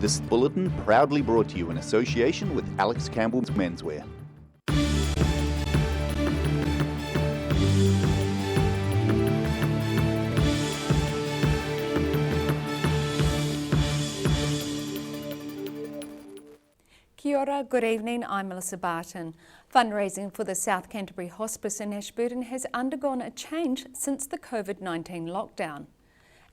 This bulletin proudly brought to you in association with Alex Campbell's Menswear. Kia ora, good evening, I'm Melissa Barton. Fundraising for the South Canterbury Hospice in Ashburton has undergone a change since the COVID-19 lockdown.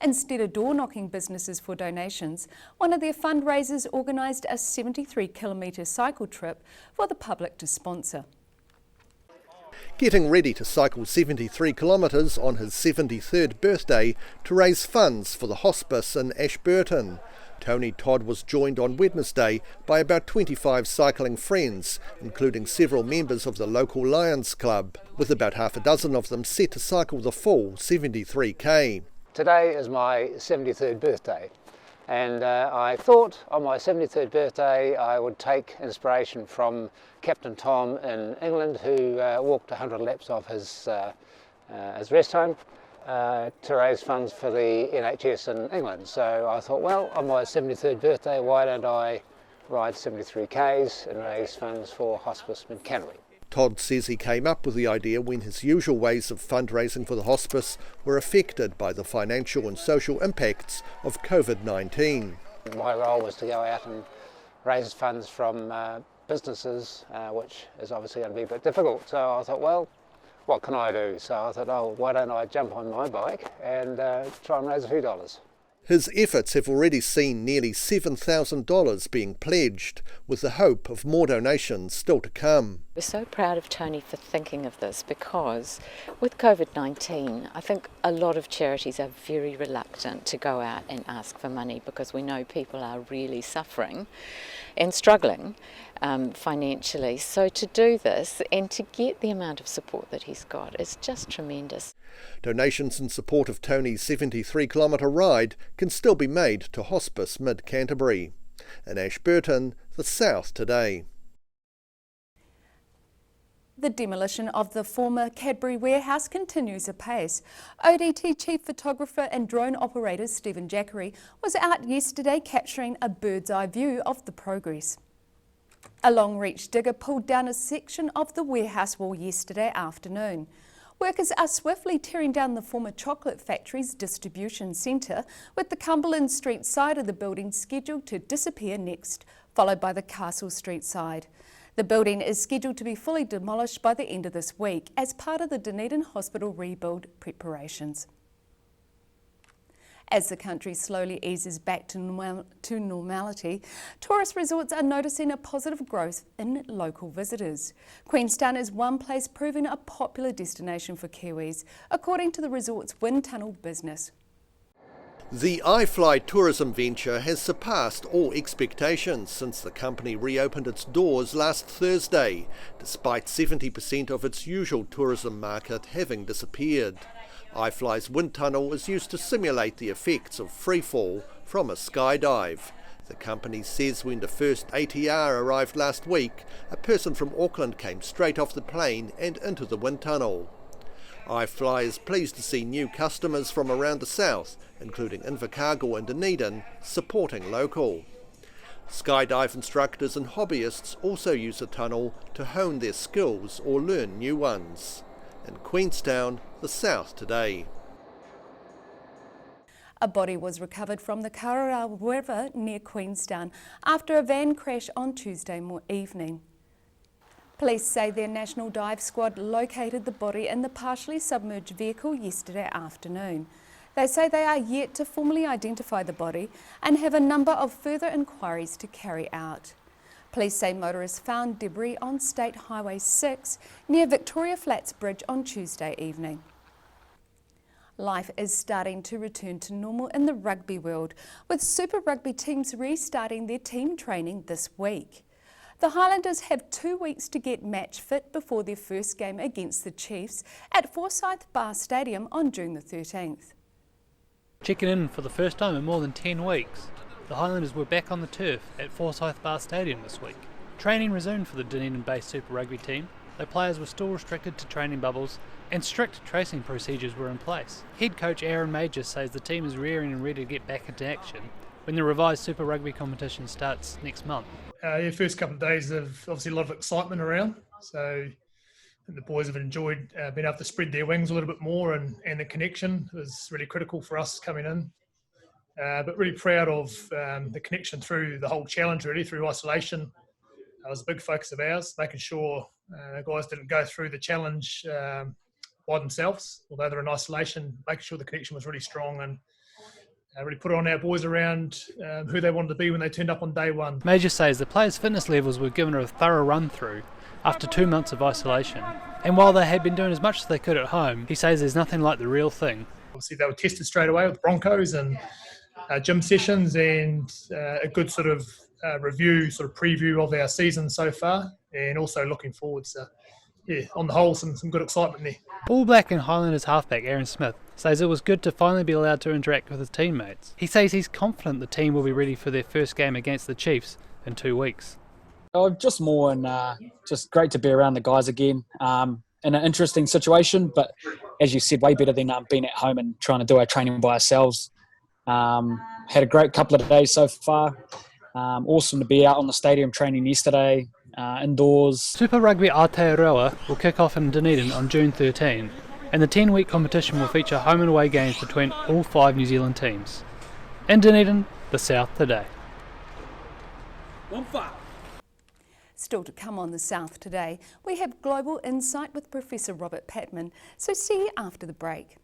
Instead of door-knocking businesses for donations, one of their fundraisers organised a 73-kilometre cycle trip for the public to sponsor. Getting ready to cycle 73 kilometres on his 73rd birthday to raise funds for the hospice in Ashburton. Tony Todd was joined on Wednesday by about 25 cycling friends, including several members of the local Lions Club, with about half a dozen of them set to cycle the full 73k. Today is my 73rd birthday, and I thought on my 73rd birthday I would take inspiration from Captain Tom in England, who walked 100 laps of his rest home to raise funds for the NHS in England. So I thought, well, on my 73rd birthday, why don't I ride 73k's and raise funds for hospice in Canterbury? Todd says he came up with the idea when his usual ways of fundraising for the hospice were affected by the financial and social impacts of COVID-19. My role was to go out and raise funds from businesses, which is obviously going to be a bit difficult. So I thought, well, what can I do? So I thought, oh, why don't I jump on my bike and try and raise a few dollars. His efforts have already seen nearly $7,000 being pledged, with the hope of more donations still to come. We're so proud of Tony for thinking of this, because with COVID-19, I think a lot of charities are very reluctant to go out and ask for money, because we know people are really suffering and struggling financially. So to do this and to get the amount of support that he's got is just tremendous. Donations in support of Tony's 73-kilometre ride can still be made to Hospice Mid-Canterbury. In Ashburton, the South Today. The demolition of the former Cadbury warehouse continues apace. ODT Chief Photographer and drone operator Stephen Jackery was out yesterday capturing a bird's eye view of the progress. A long-reach digger pulled down a section of the warehouse wall yesterday afternoon. Workers are swiftly tearing down the former chocolate factory's distribution centre, with the Cumberland Street side of the building scheduled to disappear next, followed by the Castle Street side. The building is scheduled to be fully demolished by the end of this week as part of the Dunedin hospital rebuild preparations. As the country slowly eases back to normality, tourist resorts are noticing a positive growth in local visitors. Queenstown is one place proving a popular destination for Kiwis, according to the resort's wind tunnel business. The iFly tourism venture has surpassed all expectations since the company reopened its doors last Thursday, despite 70% of its usual tourism market having disappeared. iFly's wind tunnel is used to simulate the effects of freefall from a skydive. The company says when the first ATR arrived last week, a person from Auckland came straight off the plane and into the wind tunnel. iFly is pleased to see new customers from around the south, including Invercargill and Dunedin, supporting local. Skydive instructors and hobbyists also use the tunnel to hone their skills or learn new ones. In Queenstown, the South Today. A body was recovered from the Karara River near Queenstown after a van crash on Tuesday evening. Police say their National Dive Squad located the body in the partially submerged vehicle yesterday afternoon. They say they are yet to formally identify the body and have a number of further inquiries to carry out. Police say motorists found debris on State Highway 6 near Victoria Flats Bridge on Tuesday evening. Life is starting to return to normal in the rugby world, with Super Rugby teams restarting their team training this week. The Highlanders have 2 weeks to get match fit before their first game against the Chiefs at Forsyth Bar Stadium on June the 13th. Checking in for the first time in more than 10 weeks. The Highlanders were back on the turf at Forsyth Bar Stadium this week. Training resumed for the Dunedin-based Super Rugby team, though players were still restricted to training bubbles and strict tracing procedures were in place. Head coach Aaron Major says the team is rearing and ready to get back into action, when the revised Super Rugby competition starts next month. First couple of days of obviously a lot of excitement around. So I think the boys have enjoyed being able to spread their wings a little bit more, and the connection was really critical for us coming in. But really proud of the connection through the whole challenge, really, through isolation. That was a big focus of ours, making sure the guys didn't go through the challenge by themselves, although they're in isolation, making sure the connection was really strong and really put on our boys around who they wanted to be when they turned up on day one. Major says the players' fitness levels were given a thorough run-through after 2 months of isolation. And while they had been doing as much as they could at home, he says there's nothing like the real thing. Obviously, they were tested straight away with Broncos and gym sessions and a good sort of review, sort of preview of our season so far, and also looking forward. So, yeah, on the whole, some good excitement there. All Black and Highlanders halfback Aaron Smith says it was good to finally be allowed to interact with his teammates. He says he's confident the team will be ready for their first game against the Chiefs in 2 weeks. Just more and just great to be around the guys again in an interesting situation, but as you said, way better than being at home and trying to do our training by ourselves. Had a great couple of days so far. Awesome to be out on the stadium training yesterday, indoors. Super Rugby Aotearoa will kick off in Dunedin on June 13, and the 10-week competition will feature home and away games between all 5 New Zealand teams. In Dunedin, the South today. Still to come on the South today, we have Global Insight with Professor Robert Patman, so see you after the break.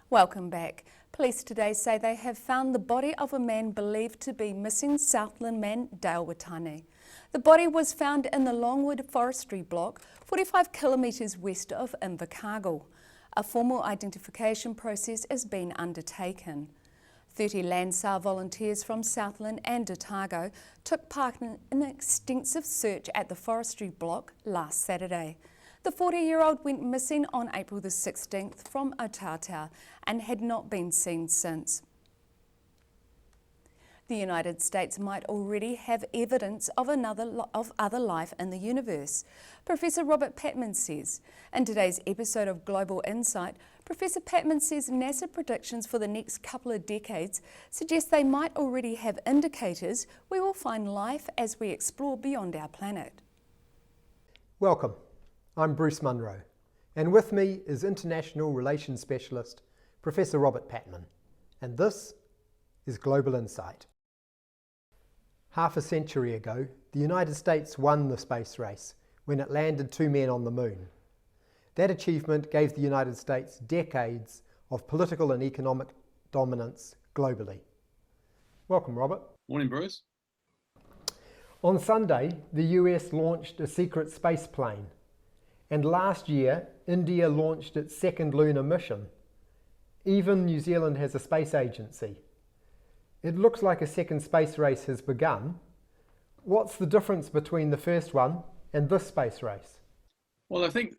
Welcome back. Police today say they have found the body of a man believed to be missing Southland man Dale Watani. The body was found in the Longwood forestry block, 45 kilometres west of Invercargill. A formal identification process is being undertaken. 30 land sale volunteers from Southland and Otago took part in an extensive search at the forestry block last Saturday. The 40-year-old went missing on April the 16th from Otautau and had not been seen since. The United States might already have evidence of other life in the universe, Professor Robert Patman says. In today's episode of Global Insight, Professor Patman says NASA predictions for the next couple of decades suggest they might already have indicators we will find life as we explore beyond our planet. Welcome. I'm Bruce Munro, and with me is International Relations Specialist Professor Robert Patman, and this is Global Insight. Half a century ago, the United States won the space race when it landed 2 men on the moon. That achievement gave the United States decades of political and economic dominance globally. Welcome, Robert. Morning, Bruce. On Sunday, the US launched a secret space plane. And last year, India launched its second lunar mission. Even New Zealand has a space agency. It looks like a second space race has begun. What's the difference between the first one and this space race? Well, I think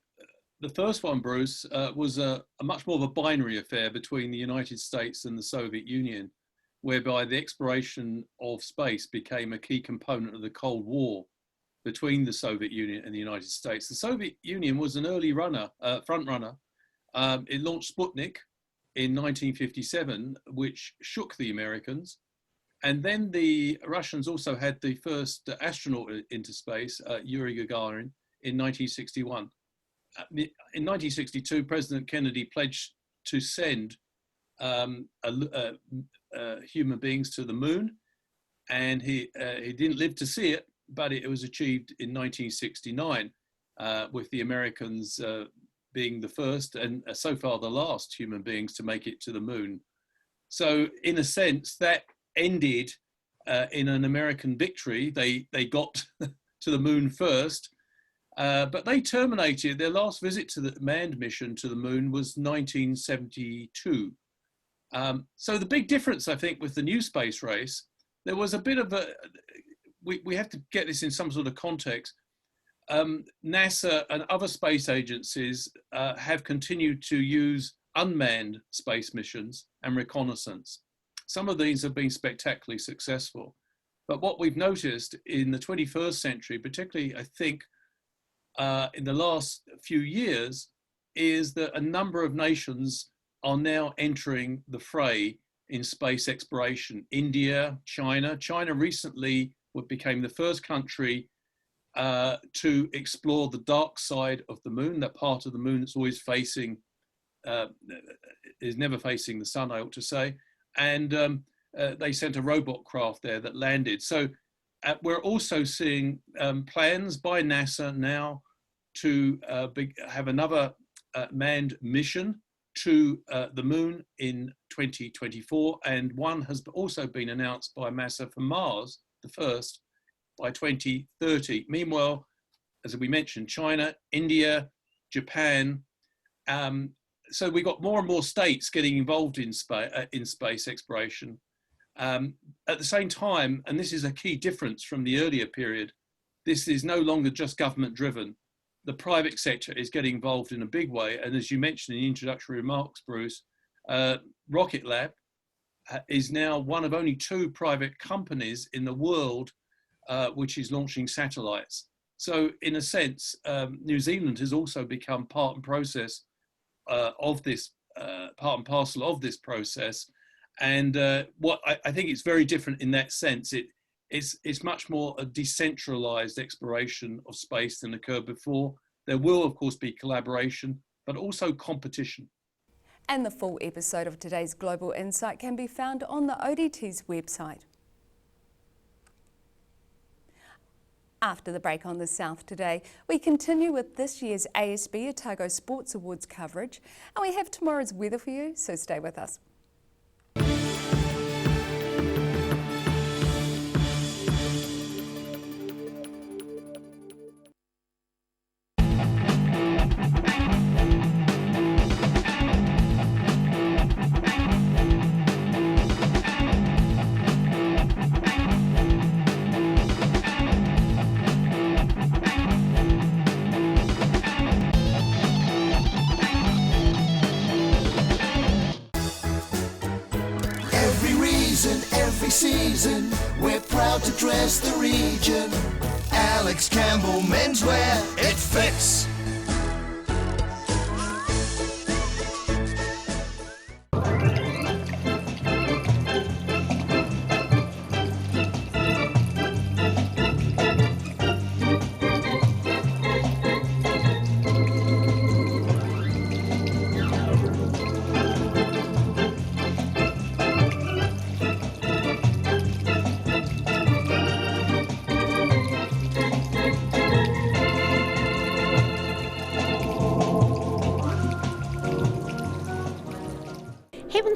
the first one, Bruce, was a much more of a binary affair between the United States and the Soviet Union, whereby the exploration of space became a key component of the Cold War between the Soviet Union and the United States. The Soviet Union was an early front runner. It launched Sputnik in 1957, which shook the Americans. And then the Russians also had the first astronaut into space, Yuri Gagarin, in 1961. In 1962, President Kennedy pledged to send human beings to the moon, and he didn't live to see it, but it was achieved in 1969 with the Americans being the first and so far the last human beings to make it to the moon. So in a sense, that ended in an American victory. They got to the moon first, but they terminated. Their last visit to the manned mission to the moon was 1972. So the big difference, I think, with the new space race, there was a bit of a, we have to get this in some sort of context. NASA and other space agencies have continued to use unmanned space missions and reconnaissance. Some of these have been spectacularly successful. But what we've noticed in the 21st century, particularly I think in the last few years, is that a number of nations are now entering the fray in space exploration. India, China. China recently became the first country to explore the dark side of the moon, that part of the moon that's always facing, is never facing the sun, I ought to say. And they sent a robot craft there that landed. So we're also seeing plans by NASA now to have another manned mission to the moon in 2024. And one has also been announced by NASA for Mars, the first, by 2030. Meanwhile, as we mentioned, China, India, Japan. So we got more and more states getting involved in space exploration. At the same time, and this is a key difference from the earlier period, this is no longer just government driven. The private sector is getting involved in a big way. And as you mentioned in the introductory remarks, Bruce, Rocket Lab is now one of only 2 private companies in the world which is launching satellites. So in a sense, New Zealand has also become part and process of this, part and parcel of this process. And what I think it's very different in that sense. It's much more a decentralized exploration of space than occurred before. There will, of course, be collaboration, but also competition. And the full episode of today's Global Insight can be found on the ODT's website. After the break on the South Today, we continue with this year's ASB Otago Sports Awards coverage, and we have tomorrow's weather for you, so stay with us. Every season, we're proud to dress the region. Alex Campbell Menswear, it fits.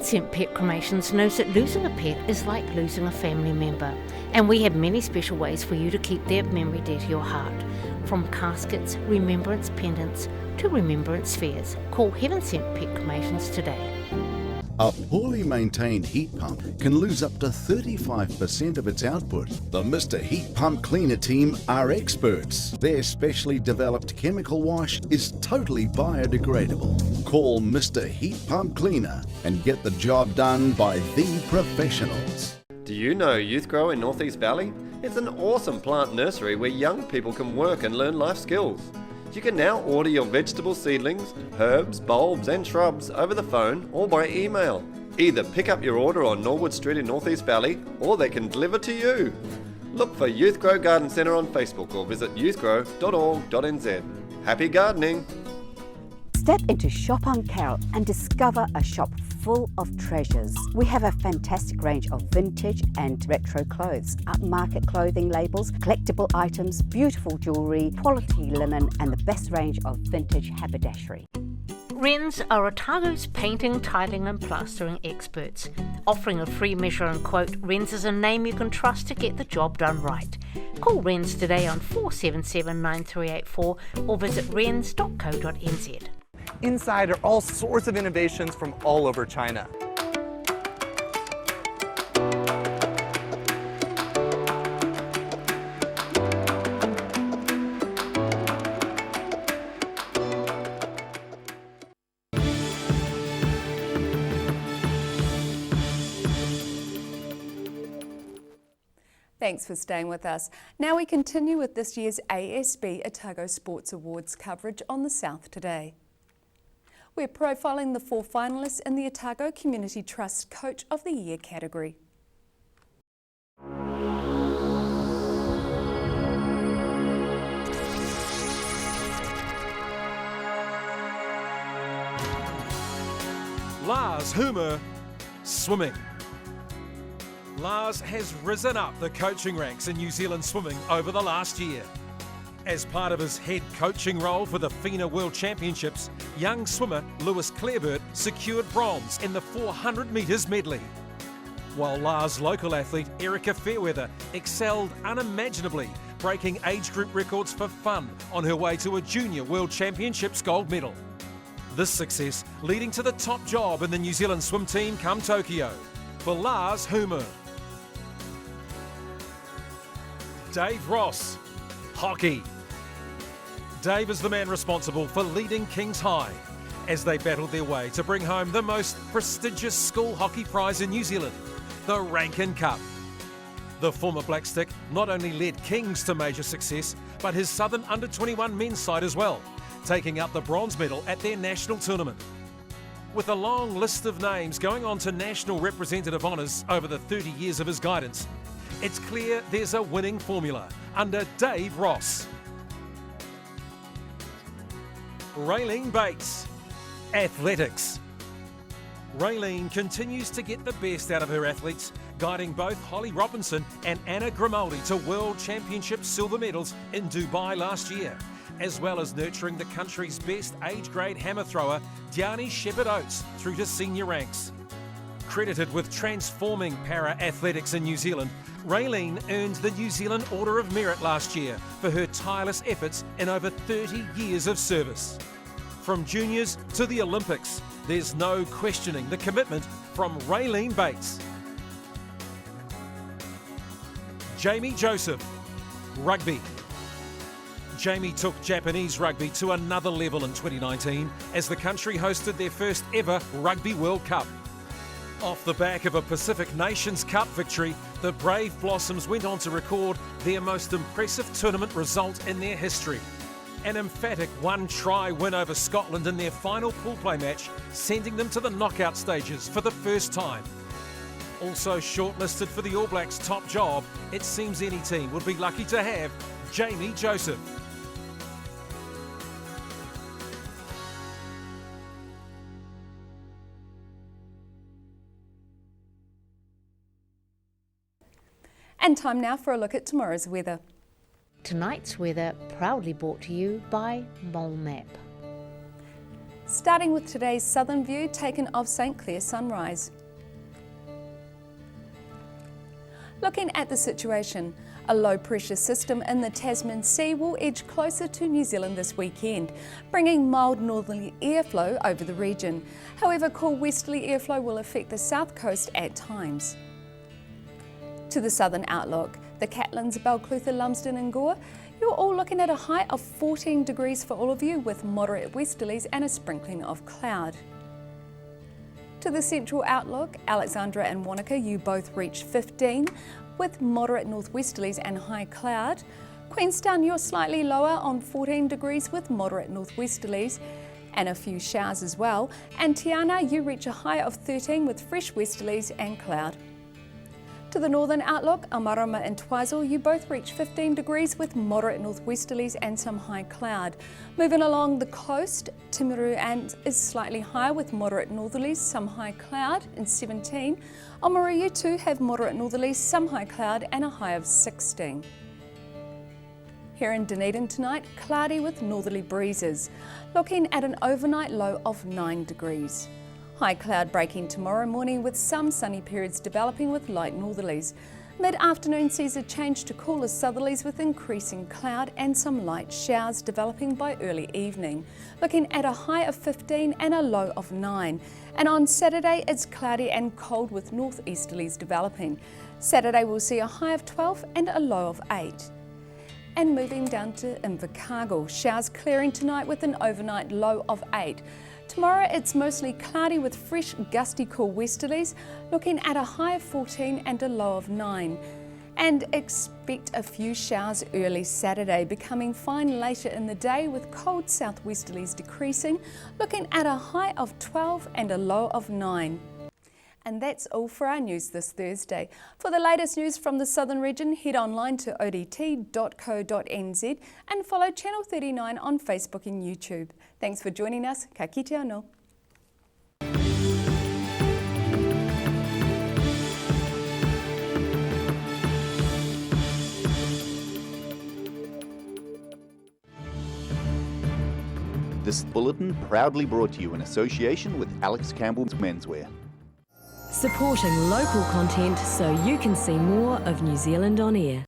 Sent Pet Cremations knows that losing a pet is like losing a family member, and we have many special ways for you to keep their memory dear to your heart. From caskets, remembrance pendants to remembrance spheres. Call Heaven Sent Pet Cremations today. A poorly maintained heat pump can lose up to 35% of its output. The Mr. Heat Pump Cleaner team are experts. Their specially developed chemical wash is totally biodegradable. Call Mr. Heat Pump Cleaner and get the job done by the professionals. Do you know Youth Grow in North East Valley? It's an awesome plant nursery where young people can work and learn life skills. You can now order your vegetable seedlings, herbs, bulbs and shrubs over the phone or by email. Either pick up your order on Norwood Street in North East Valley or they can deliver to you. Look for Youth Grow Garden Centre on Facebook or visit youthgrow.org.nz. Happy gardening! Step into Shop on Carroll and discover a shop full of treasures. We have a fantastic range of vintage and retro clothes, upmarket clothing labels, collectible items, beautiful jewellery, quality linen and the best range of vintage haberdashery. Wrens are Otago's painting, tiling and plastering experts. Offering a free measure and quote, Wrens is a name you can trust to get the job done right. Call Wrens today on 477 9384 or visit wrens.co.nz. Inside are all sorts of innovations from all over China. Thanks for staying with us. Now we continue with this year's ASB Otago Sports Awards coverage on the South Today. We're profiling the 4 finalists in the Otago Community Trust Coach of the Year category. Lars Humer, swimming. Lars has risen up the coaching ranks in New Zealand swimming over the last year. As part of his head coaching role for the FINA World Championships, young swimmer Lewis Clareburt secured bronze in the 400 metres medley. While Lars' local athlete Erica Fairweather excelled unimaginably, breaking age group records for fun on her way to a Junior World Championships gold medal. This success leading to the top job in the New Zealand swim team come Tokyo for Lars Humer. Dave Ross, hockey. Dave is the man responsible for leading Kings High as they battled their way to bring home the most prestigious school hockey prize in New Zealand, the Rankin Cup. The former Black Stick not only led Kings to major success, but his Southern Under-21 men's side as well, taking up the bronze medal at their national tournament. With a long list of names going on to national representative honours over the 30 years of his guidance, it's clear there's a winning formula under Dave Ross. Raylene Bates, athletics. Raylene continues to get the best out of her athletes, guiding both Holly Robinson and Anna Grimaldi to World Championship silver medals in Dubai last year, as well as nurturing the country's best age grade hammer thrower, Diani Shepherd-Oates, through to senior ranks. Credited with transforming para-athletics in New Zealand, Raylene earned the New Zealand Order of Merit last year for her tireless efforts in over 30 years of service. From juniors to the Olympics, there's no questioning the commitment from Raylene Bates. Jamie Joseph, rugby. Jamie took Japanese rugby to another level in 2019 as the country hosted their first ever Rugby World Cup. Off the back of a Pacific Nations Cup victory, the Brave Blossoms went on to record their most impressive tournament result in their history. An emphatic one-try win over Scotland in their final pool play match, sending them to the knockout stages for the first time. Also shortlisted for the All Blacks' top job, it seems any team would be lucky to have Jamie Joseph. And time now for a look at tomorrow's weather. Tonight's weather proudly brought to you by Mole Map. Starting with today's southern view taken of St Clair sunrise. Looking at the situation, a low pressure system in the Tasman Sea will edge closer to New Zealand this weekend, bringing mild northerly airflow over the region. However, cool westerly airflow will affect the south coast at times. To the southern outlook, the Catlins, Balclutha, Lumsden and Gore, you're all looking at a high of 14 degrees for all of you with moderate westerlies and a sprinkling of cloud. To the central outlook, Alexandra and Wanaka, you both reach 15 with moderate northwesterlies and high cloud. Queenstown, you're slightly lower on 14 degrees with moderate northwesterlies and a few showers as well. And Tiana, you reach a high of 13 with fresh westerlies and cloud. To the northern outlook, Amarama and Twizel, you both reach 15 degrees with moderate northwesterlies and some high cloud. Moving along the coast, Timaru and is slightly higher with moderate northerlies, some high cloud and 17. Oamaru, you too have moderate northerlies, some high cloud and a high of 16. Here in Dunedin tonight, cloudy with northerly breezes, looking at an overnight low of 9 degrees. High cloud breaking tomorrow morning with some sunny periods developing with light northerlies. Mid-afternoon sees a change to cooler southerlies with increasing cloud and some light showers developing by early evening. Looking at a high of 15 and a low of 9. And on Saturday it's cloudy and cold with northeasterlies developing. Saturday will see a high of 12 and a low of 8. And moving down to Invercargill, showers clearing tonight with an overnight low of 8. Tomorrow it's mostly cloudy with fresh gusty cool westerlies, looking at a high of 14 and a low of 9. And expect a few showers early Saturday, becoming fine later in the day with cold southwesterlies decreasing, looking at a high of 12 and a low of 9. And that's all for our news this Thursday. For the latest news from the southern region, head online to odt.co.nz and follow Channel 39 on Facebook and YouTube. Thanks for joining us. Ka kite anō. This bulletin proudly brought to you in association with Alex Campbell's Menswear. Supporting local content so you can see more of New Zealand on air.